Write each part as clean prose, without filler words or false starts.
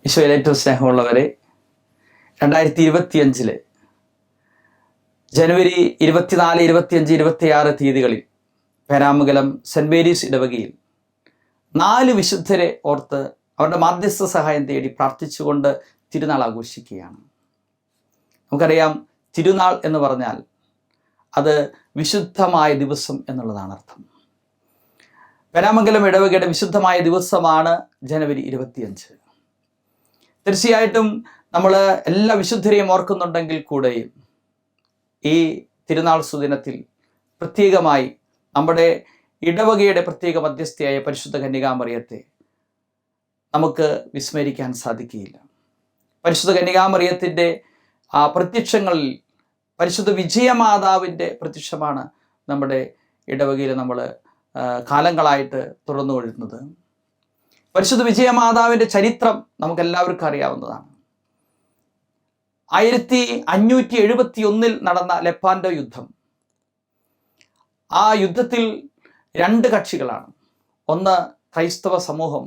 ഈശോയിൽ ഏറ്റവും സ്നേഹമുള്ളവരെ, 2025 ജനുവരി 24, 25, 26 തീയതികളിൽ പേരാമംഗലം സെൻറ് മേരീസ് ഇടവകയിൽ 4 വിശുദ്ധരെ ഓർത്ത് അവരുടെ മാധ്യസ്ഥ സഹായം തേടി പ്രാർത്ഥിച്ചുകൊണ്ട് തിരുനാൾ ആഘോഷിക്കുകയാണ്. നമുക്കറിയാം, തിരുനാൾ എന്ന് പറഞ്ഞാൽ അത് വിശുദ്ധമായ ദിവസം എന്നുള്ളതാണ് അർത്ഥം. പേരാമംഗലം ഇടവകയുടെ വിശുദ്ധമായ ദിവസമാണ് ജനുവരി 25. തീർച്ചയായിട്ടും നമ്മൾ എല്ലാ വിശുദ്ധരെയും ഓർക്കുന്നുണ്ടെങ്കിൽ കൂടെയും ഈ തിരുനാൾ സുദിനത്തിൽ പ്രത്യേകമായി നമ്മുടെ ഇടവകയുടെ പ്രത്യേക മധ്യസ്ഥയായ പരിശുദ്ധ കന്യകാമറിയത്തെ നമുക്ക് വിസ്മരിക്കാൻ സാധിക്കുകയില്ല. പരിശുദ്ധ കന്യകാമറിയത്തിൻ്റെ പ്രത്യക്ഷങ്ങളിൽ പരിശുദ്ധ വിജയമാതാവിൻ്റെ പ്രത്യക്ഷമാണ് നമ്മുടെ ഇടവകയിൽ നമ്മൾ കാലങ്ങളായിട്ട് തുറന്നു കൊള്ളുന്നത്. പരിശുദ്ധ വിജയമാതാവിൻ്റെ ചരിത്രം നമുക്കെല്ലാവർക്കും അറിയാവുന്നതാണ്. 1571 നടന്ന ലെപ്പാൻഡോ യുദ്ധം. ആ യുദ്ധത്തിൽ 2 കക്ഷികളാണ്. ഒന്ന് ക്രൈസ്തവ സമൂഹം,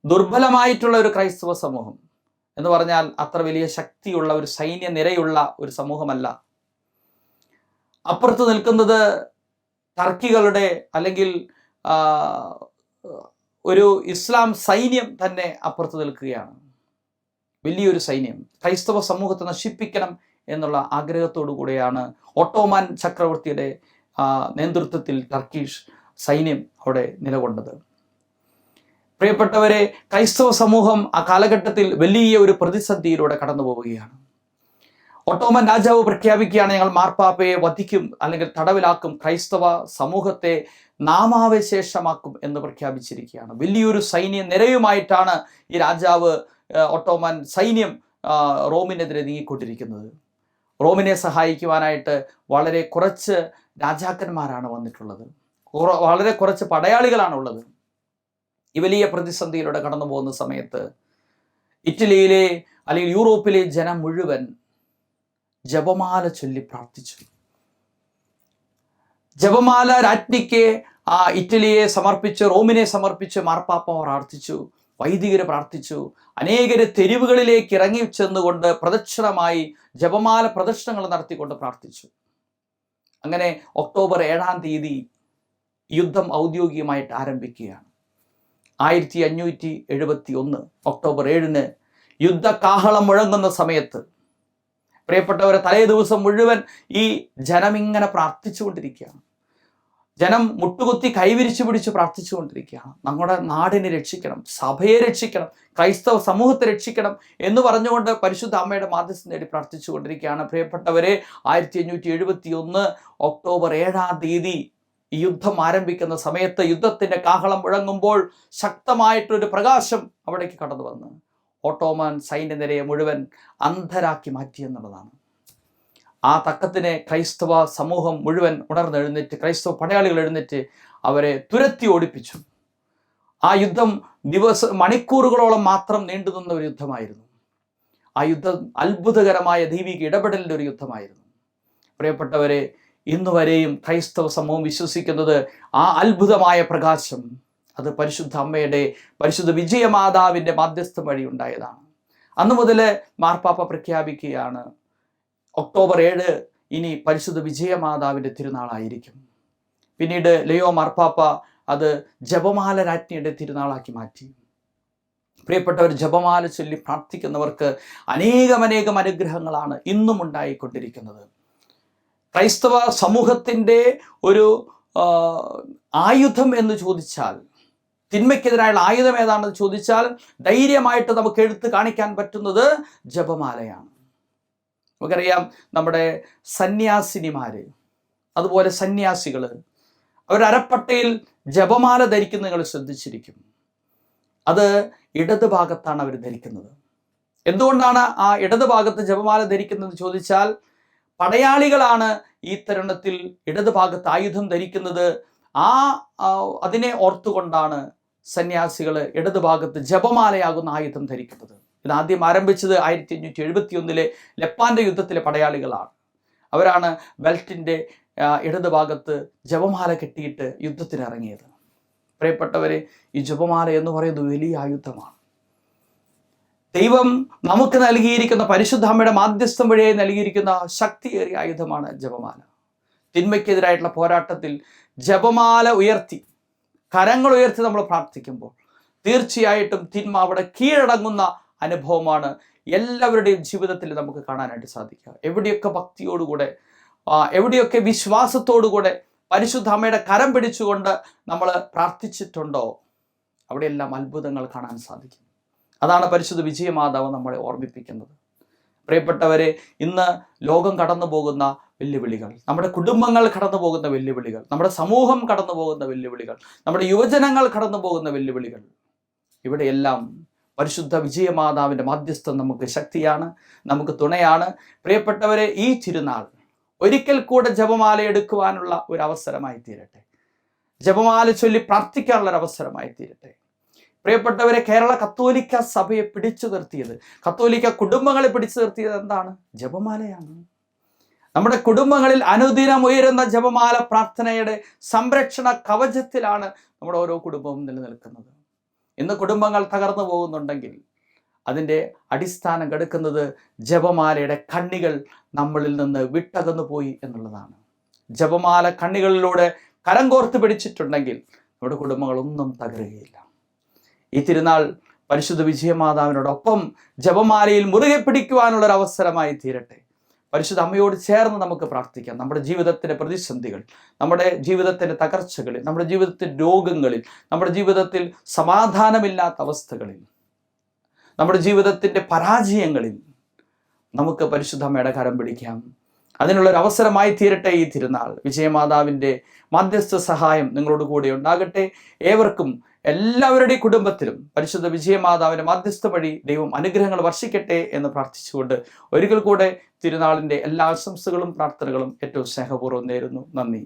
ദുർബലമായിട്ടുള്ള ഒരു ക്രൈസ്തവ സമൂഹം എന്ന് പറഞ്ഞാൽ അത്ര വലിയ ശക്തിയുള്ള ഒരു സൈന്യ നിരയുള്ള ഒരു സമൂഹമല്ല. അപ്പുറത്ത് നിൽക്കുന്നത് ടർക്കികളുടെ അല്ലെങ്കിൽ ഒരു ഇസ്ലാം സൈന്യം തന്നെ അപ്പുറത്ത് നിൽക്കുകയാണ്. വലിയൊരു സൈന്യം. ക്രൈസ്തവ സമൂഹത്തെ നശിപ്പിക്കണം എന്നുള്ള ആഗ്രഹത്തോടു കൂടെയാണ് ഒട്ടോമാൻ ചക്രവർത്തിയുടെ നേതൃത്വത്തിൽ ടർക്കിഷ് സൈന്യം അവിടെ നിലകൊണ്ടത്. പ്രിയപ്പെട്ടവരെ, ക്രൈസ്തവ സമൂഹം ആ കാലഘട്ടത്തിൽ വലിയ ഒരു പ്രതിസന്ധിയിലൂടെ കടന്നു പോവുകയാണ്. ഒട്ടോമൻ രാജാവ് പ്രഖ്യാപിക്കുകയാണ്, ഞങ്ങൾ മാർപ്പാപ്പയെ വധിക്കും അല്ലെങ്കിൽ തടവിലാക്കും, ക്രൈസ്തവ സമൂഹത്തെ നാമാവശേഷമാക്കും എന്ന് പ്രഖ്യാപിച്ചിരിക്കുകയാണ്. വലിയൊരു സൈന്യ നിരയുമായിട്ടാണ് ഈ രാജാവ് ഒട്ടോമൻ സൈന്യം റോമിനെതിരെ നീങ്ങിക്കൊണ്ടിരിക്കുന്നത്. റോമിനെ സഹായിക്കുവാനായിട്ട് വളരെ കുറച്ച് രാജാക്കന്മാരാണ് വന്നിട്ടുള്ളത്, വളരെ കുറച്ച് പടയാളികളാണുള്ളത്. ഈ വലിയ പ്രതിസന്ധിയിലൂടെ കടന്നു പോകുന്ന സമയത്ത് ഇറ്റലിയിലെ അല്ലെങ്കിൽ യൂറോപ്പിലെ ജനം മുഴുവൻ ജപമാല ചൊല്ലി പ്രാർത്ഥിച്ചു. ജപമാല രാജ്ഞിക്ക് ഇറ്റലിയെ സമർപ്പിച്ച്, റോമിനെ സമർപ്പിച്ച് മാർപ്പാപ്പ പ്രാർത്ഥിച്ചു, വൈദികര് പ്രാർത്ഥിച്ചു. അനേകര് തെരുവുകളിലേക്ക് ഇറങ്ങി ചെന്നുകൊണ്ട് പ്രദക്ഷിണമായി ജപമാല പ്രദക്ഷിണങ്ങൾ നടത്തിക്കൊണ്ട് പ്രാർത്ഥിച്ചു. അങ്ങനെ ഒക്ടോബർ 7-ാം തീയതി യുദ്ധം ഔദ്യോഗികമായിട്ട് ആരംഭിക്കുകയാണ്. 1571 ഒക്ടോബർ 7-ന് യുദ്ധകാഹളം മുഴങ്ങുന്ന സമയത്ത് പ്രിയപ്പെട്ടവരെ, തലേ ദിവസം മുഴുവൻ ഈ ജനമിങ്ങനെ പ്രാർത്ഥിച്ചുകൊണ്ടിരിക്കുകയാണ്. ജനം മുട്ടുകുത്തി കൈവിരിച്ചു പിടിച്ച് പ്രാർത്ഥിച്ചുകൊണ്ടിരിക്കുകയാണ്. നമ്മുടെ നാടിനെ രക്ഷിക്കണം, സഭയെ രക്ഷിക്കണം, ക്രൈസ്തവ സമൂഹത്തെ രക്ഷിക്കണം എന്ന് പറഞ്ഞുകൊണ്ട് പരിശുദ്ധ അമ്മയുടെ മാധ്യസ്ഥം നേടി പ്രാർത്ഥിച്ചുകൊണ്ടിരിക്കുകയാണ്. പ്രിയപ്പെട്ടവരെ, 1571 ഒക്ടോബർ 7-ാം തീയതി ഈ യുദ്ധം ആരംഭിക്കുന്ന സമയത്ത് യുദ്ധത്തിൻ്റെ കാഹളം മുഴങ്ങുമ്പോൾ ശക്തമായിട്ടൊരു പ്രകാശം അവിടേക്ക് കടന്നു വന്ന് ഓട്ടോമൻ സൈന്യനിരയെ മുഴുവൻ അന്ധരാക്കി മാറ്റി എന്നുള്ളതാണ്. ആ തക്കത്തിന് ക്രൈസ്തവ സമൂഹം മുഴുവൻ ഉണർന്നെഴുന്നേറ്റ്, ക്രൈസ്തവ പടയാളികൾ എഴുന്നേറ്റ് അവരെ തുരത്തി ഓടിപ്പിച്ചു. ആ യുദ്ധം മണിക്കൂറുകളോളം മാത്രം നീണ്ടുനിന്ന ഒരു യുദ്ധമായിരുന്നു. ആ യുദ്ധം അത്ഭുതകരമായ ദൈവിക ഇടപെടലിൻ്റെ ഒരു യുദ്ധമായിരുന്നു. പ്രിയപ്പെട്ടവരെ, ഇന്നുവരെയും ക്രൈസ്തവ സമൂഹം വിശ്വസിക്കുന്നത് ആ അത്ഭുതമായ പ്രകാശം അത് പരിശുദ്ധ അമ്മയുടെ, പരിശുദ്ധ വിജയമാതാവിൻ്റെ മാധ്യസ്ഥം വഴി ഉണ്ടായതാണ്. അന്നു മുതൽ മാർപ്പാപ്പ പ്രഖ്യാപിക്കുകയാണ്, ഒക്ടോബർ 7 ഇനി പരിശുദ്ധ വിജയമാതാവിൻ്റെ തിരുനാളായിരിക്കും. പിന്നീട് ലിയോ മാർപ്പാപ്പ അത് ജപമാല രാജ്ഞിയുടെ തിരുനാളാക്കി മാറ്റി. പ്രിയപ്പെട്ടവർ, ജപമാല ചൊല്ലി പ്രാർത്ഥിക്കുന്നവർക്ക് അനേകം അനുഗ്രഹങ്ങളാണ് ഇന്നും ഉണ്ടായിക്കൊണ്ടിരിക്കുന്നത്. ക്രൈസ്തവ സമൂഹത്തിൻ്റെ ഒരു ആയുധം എന്ന് ചോദിച്ചാൽ, തിന്മയ്ക്കെതിരായുള്ള ആയുധം ഏതാണെന്ന് ചോദിച്ചാൽ ധൈര്യമായിട്ട് നമുക്ക് എടുത്ത് കാണിക്കാൻ പറ്റുന്നത് ജപമാലയാണ്. നമുക്കറിയാം, നമ്മുടെ സന്യാസിനിമാർ, അതുപോലെ സന്യാസികൾ, അവർ അരപ്പട്ടയിൽ ജപമാല ധരിക്കുന്നത് നിങ്ങൾ ശ്രദ്ധിച്ചിരിക്കും. അത് ഇടത് ഭാഗത്താണ് അവർ ധരിക്കുന്നത്. എന്തുകൊണ്ടാണ് ആ ഇടത് ഭാഗത്ത് ജപമാല ധരിക്കുന്നത് ചോദിച്ചാൽ, പടയാളികളാണ് ഈ തരുണത്തിൽ ഇടത് ഭാഗത്ത് ആയുധം ധരിക്കുന്നത്. അതിനെ ഓർത്തുകൊണ്ടാണ് സന്യാസികൾ ഇടത് ഭാഗത്ത് ജപമാലയാകുന്ന ആയുധം ധരിക്കുന്നത്. ഇത് ആദ്യം ആരംഭിച്ചത് 1571 ലെപ്പാൻഡോ യുദ്ധത്തിലെ പടയാളികളാണ്. അവരാണ് ബെൽറ്റിൻ്റെ ഇടത് ഭാഗത്ത് ജപമാല കെട്ടിയിട്ട് യുദ്ധത്തിന് ഇറങ്ങിയത്. പ്രിയപ്പെട്ടവരെ, ഈ ജപമാല എന്ന് പറയുന്നത് വലിയ ആയുധമാണ്. ദൈവം നമുക്ക് നൽകിയിരിക്കുന്ന പരിശുദ്ധ അമ്മയുടെ മാധ്യസ്ഥം വഴിയായി നൽകിയിരിക്കുന്ന ശക്തിയേറിയ ആയുധമാണ് ജപമാല. തിന്മയ്ക്കെതിരായിട്ടുള്ള പോരാട്ടത്തിൽ ജപമാല ഉയർത്തി, കരങ്ങൾ ഉയർത്തി നമ്മൾ പ്രാർത്ഥിക്കുമ്പോൾ തീർച്ചയായിട്ടും തിന്മ അവിടെ കീഴടങ്ങുന്ന അനുഭവമാണ് എല്ലാവരുടെയും ജീവിതത്തിൽ നമുക്ക് കാണാനായിട്ട് സാധിക്കുക. എവിടെയൊക്കെ ഭക്തിയോടുകൂടെ, എവിടെയൊക്കെ വിശ്വാസത്തോടുകൂടെ പരിശുദ്ധ അമ്മയുടെ കരം പിടിച്ചുകൊണ്ട് നമ്മൾ പ്രാർത്ഥിച്ചിട്ടുണ്ടോ, അവിടെയെല്ലാം അത്ഭുതങ്ങൾ കാണാൻ സാധിക്കും. അതാണ് പരിശുദ്ധ വിജയമാതാവ് നമ്മളെ ഓർമ്മിപ്പിക്കുന്നത്. പ്രിയപ്പെട്ടവരെ, ഇന്ന് ലോകം കടന്നു പോകുന്ന വെല്ലുവിളികൾ, നമ്മുടെ കുടുംബങ്ങൾ കടന്നു പോകുന്ന വെല്ലുവിളികൾ, നമ്മുടെ സമൂഹം കടന്നു പോകുന്ന വെല്ലുവിളികൾ, നമ്മുടെ യുവജനങ്ങൾ കടന്നു പോകുന്ന വെല്ലുവിളികൾ, ഇവിടെയെല്ലാം പരിശുദ്ധ വിജയമാതാവിൻ്റെ മാധ്യസ്ഥം നമുക്ക് ശക്തിയാണ്, നമുക്ക് തുണയാണ്. പ്രിയപ്പെട്ടവരെ, ഈ തിരുനാൾ ഒരിക്കൽ കൂടെ ജപമാല എടുക്കുവാനുള്ള ഒരു അവസരമായി തീരട്ടെ. ജപമാല ചൊല്ലി പ്രാർത്ഥിക്കാനുള്ള ഒരു അവസരമായി തീരട്ടെ. പ്രിയപ്പെട്ടവരെ, കേരള കത്തോലിക്ക സഭയെ പിടിച്ചു നിർത്തിയത്, കത്തോലിക്ക കുടുംബങ്ങളെ പിടിച്ചു നിർത്തിയത് എന്താണ്? ജപമാലയാണ്. നമ്മുടെ കുടുംബങ്ങളിൽ അനുദിനം ഉയരുന്ന ജപമാല പ്രാർത്ഥനയുടെ സംരക്ഷണ കവചത്തിലാണ് നമ്മുടെ ഓരോ കുടുംബവും നിലനിൽക്കുന്നത്. ഇന്ന് കുടുംബങ്ങൾ തകർന്നു പോകുന്നുണ്ടെങ്കിൽ അതിൻ്റെ അടിസ്ഥാനം കിടക്കുന്നത് ജപമാലയുടെ കണ്ണികൾ നമ്മളിൽ നിന്ന് വിട്ടകന്നു പോയി എന്നുള്ളതാണ്. ജപമാല കണ്ണികളിലൂടെ കരം കോർത്ത് പിടിച്ചിട്ടുണ്ടെങ്കിൽ നമ്മുടെ കുടുംബങ്ങളൊന്നും തകരുകയില്ല. ഈ തിരുനാൾ പരിശുദ്ധ വിജയമാതാവിനോടൊപ്പം ജപമാലയിൽ മുറുകെ പിടിക്കുവാനുള്ളൊരു അവസരമായി തീരട്ടെ. പരിശുദ്ധ അമ്മയോട് ചേർന്ന് നമുക്ക് പ്രാർത്ഥിക്കാം. നമ്മുടെ ജീവിതത്തിൻ്റെ പ്രതിസന്ധികൾ, നമ്മുടെ ജീവിതത്തിൻ്റെ തകർച്ചകളിൽ, നമ്മുടെ ജീവിതത്തിൻ്റെ രോഗങ്ങളിൽ, നമ്മുടെ ജീവിതത്തിൽ സമാധാനമില്ലാത്ത അവസ്ഥകളിൽ, നമ്മുടെ ജീവിതത്തിൻ്റെ പരാജയങ്ങളിൽ നമുക്ക് പരിശുദ്ധ അമ്മയുടെ കരം പിടിക്കാം. അതിനുള്ളൊരു അവസരമായി തീരട്ടെ ഈ തിരുനാൾ. വിജയമാതാവിൻ്റെ മാധ്യസ്ഥ സഹായം നിങ്ങളോട് കൂടെ ഉണ്ടാകട്ടെ. ഏവർക്കും, എല്ലാവരുടെയും കുടുംബത്തിലും പരിശുദ്ധ വിജയമാതാവിൻ്റെ മാധ്യസ്ഥ വഴി ദൈവം അനുഗ്രഹങ്ങൾ വർഷിക്കട്ടെ എന്ന് പ്രാർത്ഥിച്ചുകൊണ്ട് ഒരിക്കൽ കൂടെ തിരുനാളിൻ്റെ എല്ലാ ആശംസകളും പ്രാർത്ഥനകളും ഏറ്റവും സ്നേഹപൂർവ്വം നേരുന്നു. നന്ദി.